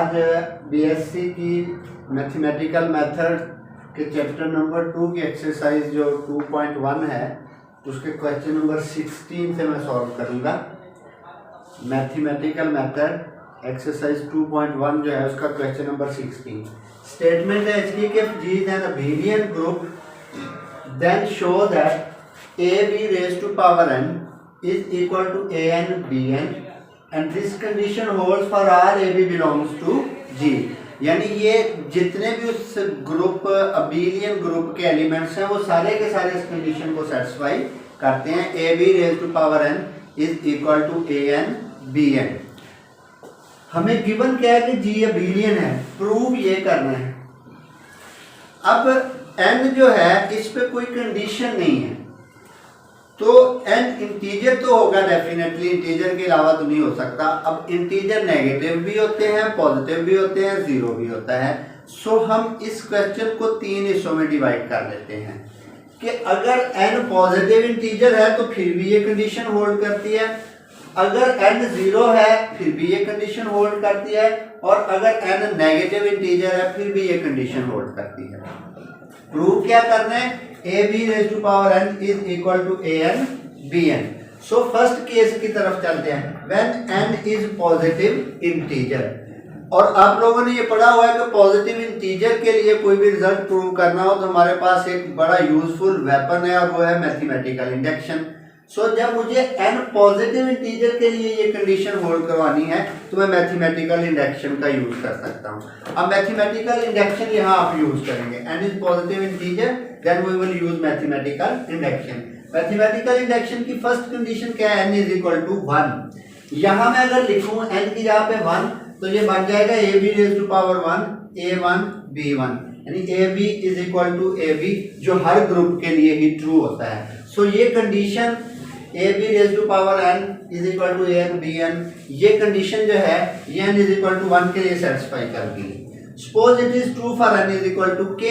आज बीएससी की mathematical method के चैप्टर नंबर 2 की एक्सरसाइज जो 2.1 है उसके क्वेश्चन नंबर 16 से मैं सॉल्व करूंगा। मैथमेटिकल मेथड एक्सरसाइज 2.1 जो है उसका क्वेश्चन नंबर 16 स्टेटमेंट है इसकी कि G is an abelian group, then show that AB raised to power n is equal to AN BN and this condition holds for all AB belongs to G। यानी ये जितने भी उस group abelian group के elements हैं वो सारे के सारे इस कंडीशन को सेटिस्फाई करते हैं। AB raise to power n is equal to AN BN। हमें गिवन क्या है कि G अबेलियन है, प्रूव ये करना है। अब n जो है इस पे कोई कंडीशन नहीं है तो n इंटीजर तो होगा डेफिनेटली, इंटीजर के अलावा तो नहीं हो सकता। अब इंटीजर नेगेटिव भी होते हैं, पॉजिटिव भी होते हैं, जीरो भी होता है। सो हम इस क्वेश्चन को 3 हिस्सों में डिवाइड कर लेते हैं कि अगर n पॉजिटिव इंटीजर है तो फिर भी ये कंडीशन होल्ड करती है, अगर n जीरो है फिर भी ये कंडीशन होल्ड करती है, और अगर n नेगेटिव इंटीजर है फिर भी ये कंडीशन होल्ड करती है। प्रूव क्या करना है? AB raised to power n is equal to AN BN। So first case की तरफ चलते हैं, when n is positive integer। और आप लोगों ने ये पढ़ा हुआ है कि पॉजिटिव इंटीजर के लिए कोई भी रिजल्ट प्रूव करना हो तो हमारे पास एक बड़ा यूजफुल वेपन है और वो है मैथमेटिकल इंडक्शन। सो जब मुझे n पॉजिटिव इंटीजर के लिए ये कंडीशन होल्ड करवानी है तो मैं मैथमेटिकल इंडक्शन का यूज कर सकता हूँ। अब मैथमेटिकल इंडक्शन यहाँ आप यूज करेंगे, n is positive integer then we will use mathematical induction. Mathematical induction की फर्स्ट कंडीशन क्या है? n is equal to 1। यहाँ मैं अगर लिखूँ n की जगह पे 1 तो ये बन जाएगा AB raise to power 1 A1 B1, यानी AB is equal to AB जो हर ग्रुप के लिए ही ट्रू होता है। सो ये condition AB raise to power n is equal to AN BN, ये कंडीशन जो है ये n इज इक्वल टू 1 के लिए सेटिस्फाई करती है। Suppose it is true for n is equal to k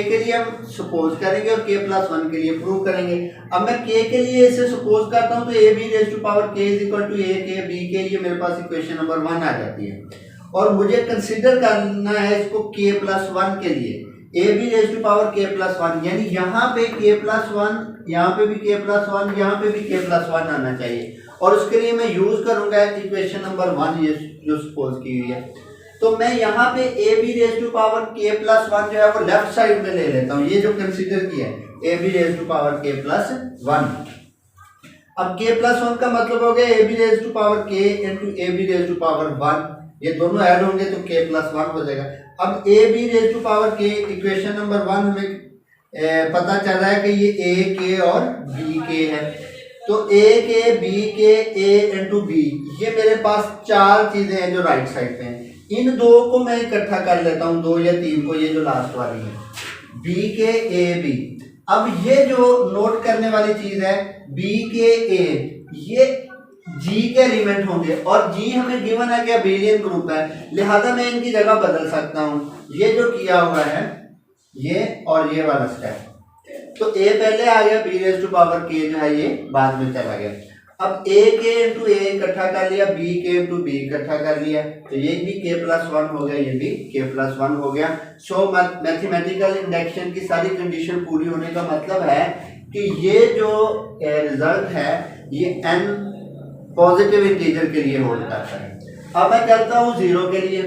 के लिए हम सपोज करेंगे और k प्लस 1 के लिए प्रूव करेंगे। अब मैं k के लिए इसे सपोज करता हूं तो AB raise to power k is equal to AK BK, ये मेरे पास इक्वेशन नंबर 1 आ जाती है। और मुझे कंसीडर करना है इसको k प्लस 1 के लिए, AB raise to power k plus 1, यानी यहाँ पे k प्लस 1, यहाँ पे भी k प्लस 1, यहाँ पे भी k प्लस 1 आना चाहिए। और उसके लिए मैं यूज करूंगा इक्वेशन नंबर 1 ये जो सपोज की हुई है। तो मैं यहाँ पे AB raise to power k plus 1 जो है वो लेफ्ट साइड में ले लेता हूँ, ये जो कंसीडर किया है AB raise to power k plus 1। अब k प्लस 1 का मतलब हो गया AB raise to power k into AB raise to power 1, ये दोनों ऐड होंगे तो k प्लस 1 हो जाएगा। अब AB raise to power k equation number 1 हमें पता चल रहा है कि ये A K और B K है, तो A K B K A into B, ये मेरे पास 4 चीजें हैं जो राइट साइड पे हैं। इन दो को मैं इकट्ठा कर लेता हूँ, 2 या 3 को, ये जो लास्ट वाली है B K A B। अब ये जो नोट करने वाली चीज है B K A, ये G के एलिमेंट होंगे और G हमें गिवन है कि अबेलियन ग्रुप है, लिहाजा मैं इनकी जगह बदल सकता हूँ। ये जो किया हुआ है ये और ये वाला स्टेप, तो A पहले आ गया, B raise to power K जो है ये बाद में चला गया। अब A K इंटू A इकट्ठा कर लिया, B K इंटू B इकट्ठा कर लिया, तो ये भी K प्लस 1 हो गया, ये भी K प्लस 1 हो गया। सो मैथमेटिकल इंडक्शन की सारी कंडीशन पूरी होने का मतलब है कि ये जो रिजल्ट है ये n पॉजिटिव इंटीजर के लिए होल्ड करता है। अब मैं करता हूँ जीरो के लिए,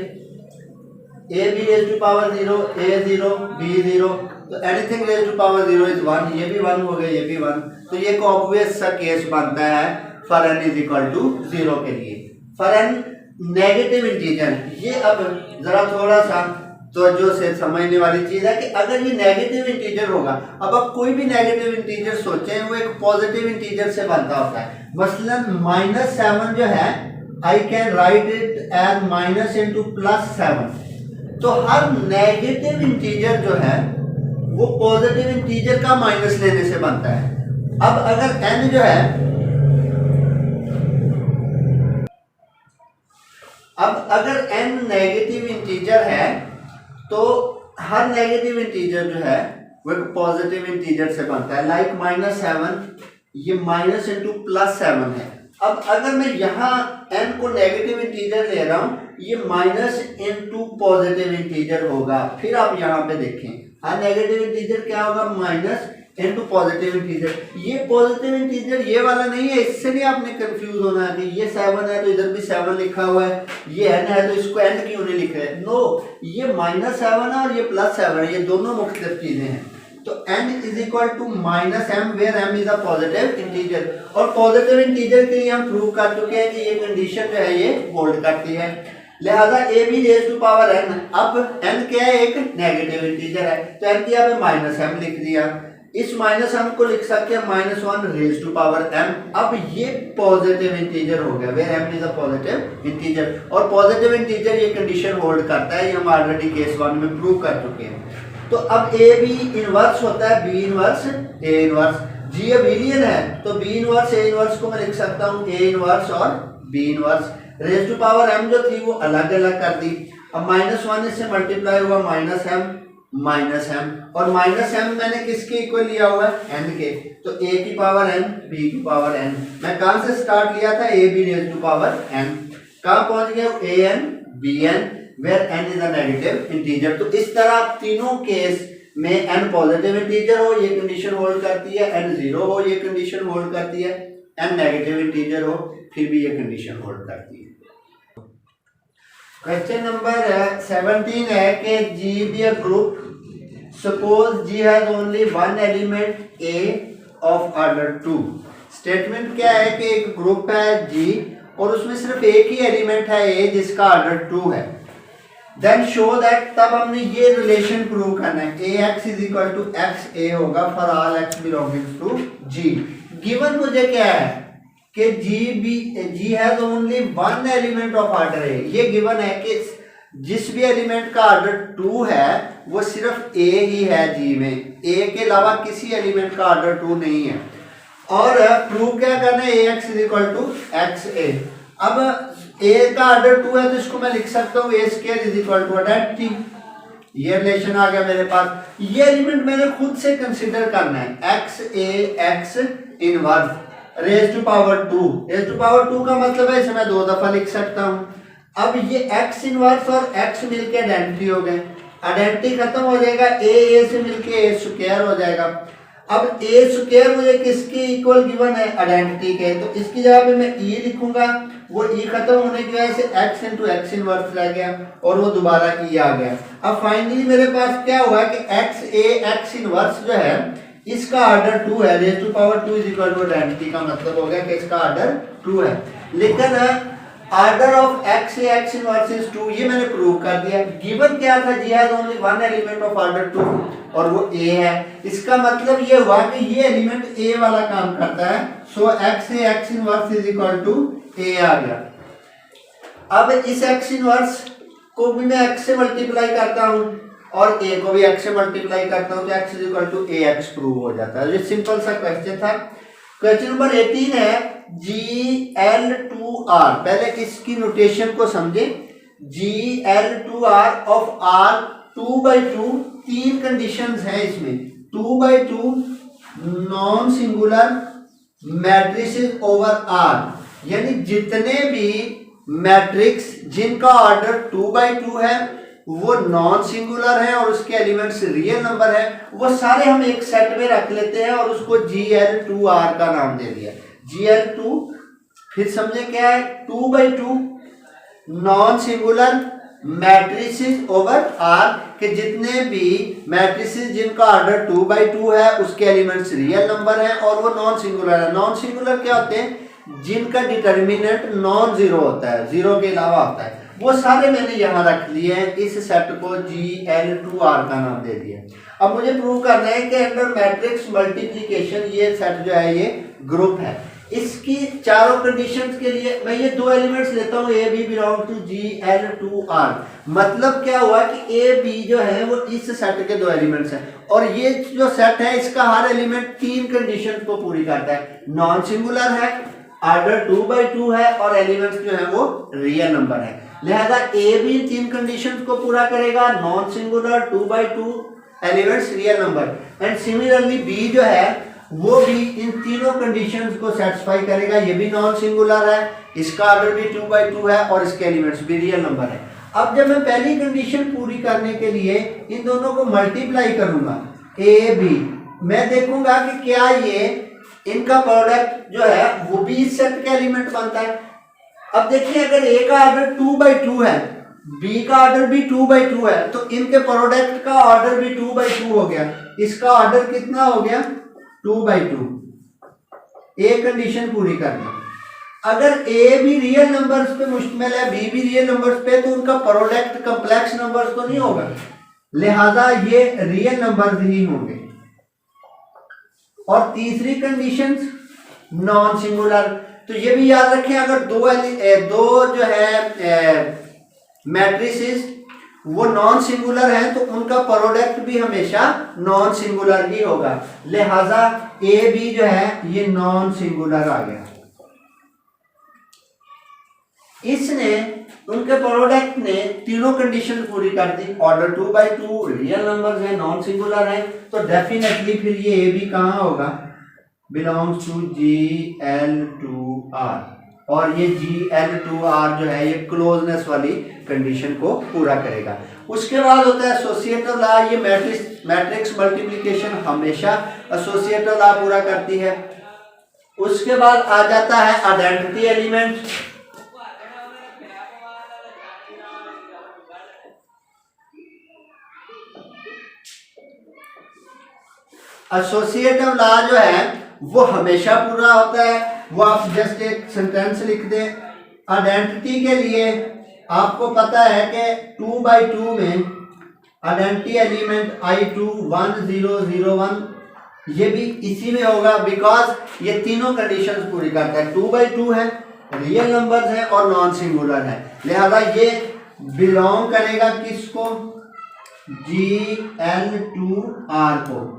AB raise to power 0 A 0 B 0, तो anything raise to power 0 is 1, ये भी 1 हो गया, ये भी 1, तो ये एक ऑब्वियस सा केस बनता है for n is equal to 0 के लिए। फॉर n नेगेटिव इंटीजर, ये अब जरा थोड़ा सा तो जो से समझने वाली चीज है कि अगर ये नेगेटिव इंटीजर होगा, अब आप कोई भी नेगेटिव इंटीजर सोचें वो एक पॉजिटिव इंटीजर से बनता होता है। मसलन -7 जो है I can write it as minus into plus 7, तो हर नेगेटिव इंटीजर जो है वो पॉजिटिव इंटीजर का माइनस लेने से बनता है। अब अगर n जो है, अब अगर n नेगेटिव इंटीजर है तो हर नेगेटिव इंटीजर जो है वो एक पॉजिटिव इंटीजर से बनता है। लाइक -7 ये माइनस इंटू प्लस 7 है। अब अगर मैं यहाँ n को नेगेटिव इंटीजर ले रहा हूँ, ये माइनस इनटू पॉजिटिव इंटीजर होगा। फिर आप यहाँ पे देखें, हाँ नेगेटिव इंटीजर क्या होगा, माइनस इनटू पॉजिटिव इंटीजर। ये पॉजिटिव इंटीजर ये वाला नहीं है, इससे नहीं आपने कंफ्यूज होना है कि ये 7 है तो इधर भी 7 लिखा हुआ है, ये n है तो इसको n क्यों नहीं लिख रहे। नो, ये -7 है और ये +7 है, ये दोनों मुख्तलिफ चीजें हैं। तो n is equal to -m where m is a positive integer. और पॉजिटिव इंटीजर के लिए हम प्रूव कर चुके हैं कि ये कंडीशन जो है ये होल्ड करती है, लिहाजा a भी रेज टू पावर n। अब n क्या है, एक नेगेटिव इंटीजर है, तो n की यहाँ पे -m लिख दिया। इस -m को लिख सकते हैं -1 रेज टू पावर m। अब ये पॉजिटिव इंटीजर हो गया, where m is a positive integer. और पॉजिटिव इंटीजर ये कंडीशन होल्ड करता है, ये हम ऑलरेडी केस 1 में प्रूव कर चुके हैं। तो अब a भी इनवर्स होता है b inverse a inverse. g abelian है तो b इनवर्स a इनवर्स को मैं लिख सकता हूँ a इनवर्स और b inverse. Raise to power m जो थी वो अलग अलग कर दी। अब -1 इससे मल्टीप्लाई हुआ -m और -m मैंने किसके इक्वल लिया हुआ है, n के। तो a की पावर n b की पावर n। मैं कहां से स्टार्ट लिया था, a b raise to power n, कहां पहुंच गया a n b n where n is a negative integer. तो इस तरह तीनों केस में n पॉजिटिव इंटीजर हो ये कंडीशन होल्ड करती है, n 0 हो ये कंडीशन होल्ड करती है, n नेगेटिव इंटीजर हो फिर भी ये कंडीशन होल्ड करती है। क्वेश्चन नंबर 17 है कि G be a group, suppose G has only one element A of order 2। Statement क्या है कि एक ग्रुप है G और उसमें सिर्फ एक ही एलिमेंट है A जिसका ऑर्डर 2 है। देन शो दैट, तब हमने ये रिलेशन प्रूव करना है, ax is equal to x a होगा for all x belonging to G। Given मुझे क्या है कि G has only one element of order a. ये गिवन है कि जिस भी एलिमेंट का ऑर्डर 2 है वो सिर्फ A ही है G में, A के अलावा किसी एलिमेंट का ऑर्डर 2 नहीं है। और प्रूव क्या करना है, ax is equal to x a. अब a का ऑर्डर 2 है तो इसको मैं लिख सकता हूँ a square is equal to identity. ये रिलेशन आ गया मेरे पास। ये एलिमेंट मैंने खुद से कंसीडर करना है, X A x inverse raise to power 2। Raise to power 2 का मतलब है इसे मैं 2 दफा लिख सकता हूँ। अब ये एक्स इनवर्स और एक्स मिलके आइडेंटिटी हो गए, आइडेंटिटी खत्म हो जाएगा, ए से मिलके ए स्क्वायर हो जाएगा। अब ए स्क्वायर मुझे किसके इक्वल गिवन है, आइडेंटिटी के, तो इसकी जगह पे मैं ई लिखूंगा, वो ई खत्म होने की वजह से एक्स इंटू एक्स इनवर्स रह गया और वो दोबारा ई आ गया। अब फाइनली मेरे पास क्या हुआ कि एक्स ए एक्स इनवर्स जो है इसका ऑर्डर 2 है, raise to power 2 is equal to identity का मतलब हो गया कि इसका ऑर्डर 2 है। लेकिन order of x A x inverse is 2, ये मैंने प्रूव कर दिया। गिवन क्या था, G has only one element of order 2 और वो ए है। इसका मतलब ये हुआ कि ये एलिमेंट ए वाला काम करता है, so x A x inverse is equal to a आ गया। अब इस एक्स इनवर्स को भी मैं एक्स से मल्टीप्लाई करता हूं और ए को भी एक्स से मल्टीप्लाई करता हूं तो X is equal to A X prove हो जाता है। ये सिंपल सा क्वेश्चन था। क्वेश्चन नंबर 18 है GL2R। पहले इसकी नोटेशन को समझे, GL2R ऑफ R 2/2, 3 कंडीशंस हैं इसमें। 2/2 non singular matrices over R, यानी जितने भी मैट्रिक्स जिनका ऑर्डर 2/2 है वो नॉन सिंगुलर है और उसके एलिमेंट्स रियल नंबर है, वो सारे हम एक सेट में रख लेते हैं और उसको GL2R का नाम दे दिया। GL2 फिर समझे क्या है, 2/2 non singular matrices over R के जितने भी मैट्रिसेस जिनका ऑर्डर 2/2 है उसके एलिमेंट्स रियल नंबर है और वो नॉन सिंगुलर है। नॉन सिंगुलर क्या होते हैं, जिनका डिटर्मिनेंट नॉन जीरो होता है, जीरो के अलावा होता है, वो सारे मैंने यहाँ रख लिए हैं। इस सेट को GL2R का नाम दे दिया। अब मुझे प्रूव करना है कि अंडर मैट्रिक्स मल्टीप्लिकेशन ये सेट जो है ये ग्रुप है। इसकी चारों कंडीशंस के लिए मैं ये 2 एलिमेंट्स लेता हूँ, A B belong to GL2R। मतलब क्या हुआ कि ए बी जो है वो इस सेट के 2 एलिमेंट्स हैं और ये जो सेट है इसका हर एलिमेंट 3 कंडीशन को पूरी करता है। नॉन सिंगुलर है, ऑर्डर 2/2 है और एलिमेंट्स जो है वो रियल नंबर है। लिहाजा ए भी 3 कंडीशंस को पूरा करेगा, non singular 2/2 elements real number. And similarly B जो है वो भी इन तीनों कंडीशंस को सेटिस्फाई करेगा। ये भी नॉन सिंगुलर है, इसका ऑर्डर भी 2/2 है और इसके एलिमेंट्स भी रियल नंबर है। अब जब मैं पहली कंडीशन पूरी करने के लिए इन दोनों को मल्टीप्लाई करूंगा ए बी, मैं देखूंगा कि क्या ये इनका प्रोडक्ट जो है वो भी इस सेट का एलिमेंट बनता है। अब देखिए अगर ए का ऑर्डर 2/2 है, बी का ऑर्डर भी 2/2 है, तो इनके प्रोडक्ट का ऑर्डर भी 2/2 हो गया। इसका ऑर्डर कितना हो गया? 2/2। ए कंडीशन पूरी करनी। अगर ए भी रियल नंबर्स पे मुश्तमिल है, बी भी रियल नंबर्स पे, तो उनका प्रोडक्ट कॉम्प्लेक्स नंबर्स तो नहीं होगा, लिहाजा ये रियल नंबर्स ही होंगे। और तीसरी कंडीशन नॉन सिंगुलर, तो ये भी याद रखें अगर दो जो है मैट्रिसेस वो नॉन सिंगुलर हैं तो उनका प्रोडक्ट भी हमेशा नॉन सिंगुलर ही होगा, लिहाजा ए बी जो है ये नॉन सिंगुलर आ गया। इसने उनके प्रोडक्ट ने तीनों कंडीशन पूरी कर दी, ऑर्डर 2/2, रियल नंबर्स हैं, नॉन सिंगुलर हैं, तो डेफिनेटली फिर ये ए बी कहाँ होगा? Belongs to GL2R। और ये GL2R जो है ये क्लोजनेस वाली कंडीशन को पूरा करेगा। उसके बाद होता है एसोसिएटिव लॉ। ये मैट्रिक्स मल्टीप्लिकेशन हमेशा एसोसिएटिव लॉ पूरा करती है। उसके बाद आ जाता है आइडेंटिटी एलिमेंट। एसोसिएटिव लॉ जो है वो हमेशा पूरा होता है। वो आप जस्ट एक सेंटेंस लिख दें। आइडेंटिटी के लिए आपको पता है कि 2/2 में आइडेंटिटी एलिमेंट I2 1001 ये भी इसी में होगा, बिकॉज ये तीनों कंडीशंस पूरी करता है। 2/2 है, रियल नंबर्स है और नॉन सिंगुलर है, लिहाजा ये बिलोंग करेगा किसको? GL2R को।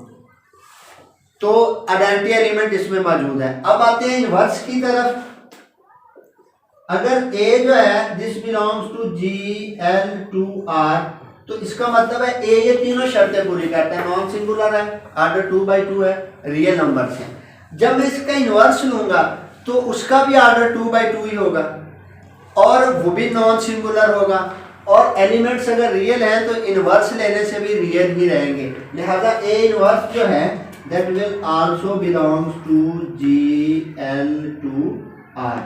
तो आइडेंटिटी एलिमेंट इसमें मौजूद है। अब आते हैं इनवर्स की तरफ। अगर A जो है दिस बिलोंग्स टू GL2R, तो इसका मतलब है A ये तीनों शर्तें पूरी करता है, नॉन सिंगुलर है, ऑर्डर 2/2 है, रियल नंबर्स हैं। जब मैं इसका इनवर्स लूंगा तो उसका भी ऑर्डर 2/2 ही होगा और वो भी नॉन सिंगुलर होगा, और एलिमेंट्स अगर रियल हैं तो इनवर्स लेने से भी रियल ही रहेंगे, लिहाजा A इनवर्स जो है that will also belongs to GL2R।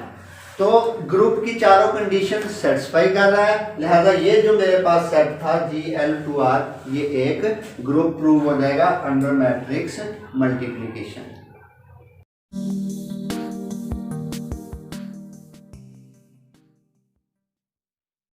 तो ग्रुप की चारों कंडीशन सेटिस्फाई कर रहा है, लिहाजा ये जो मेरे पास सेट था GL2R ये एक ग्रुप प्रूव हो जाएगा अंडर मैट्रिक्स मल्टीप्लिकेशन।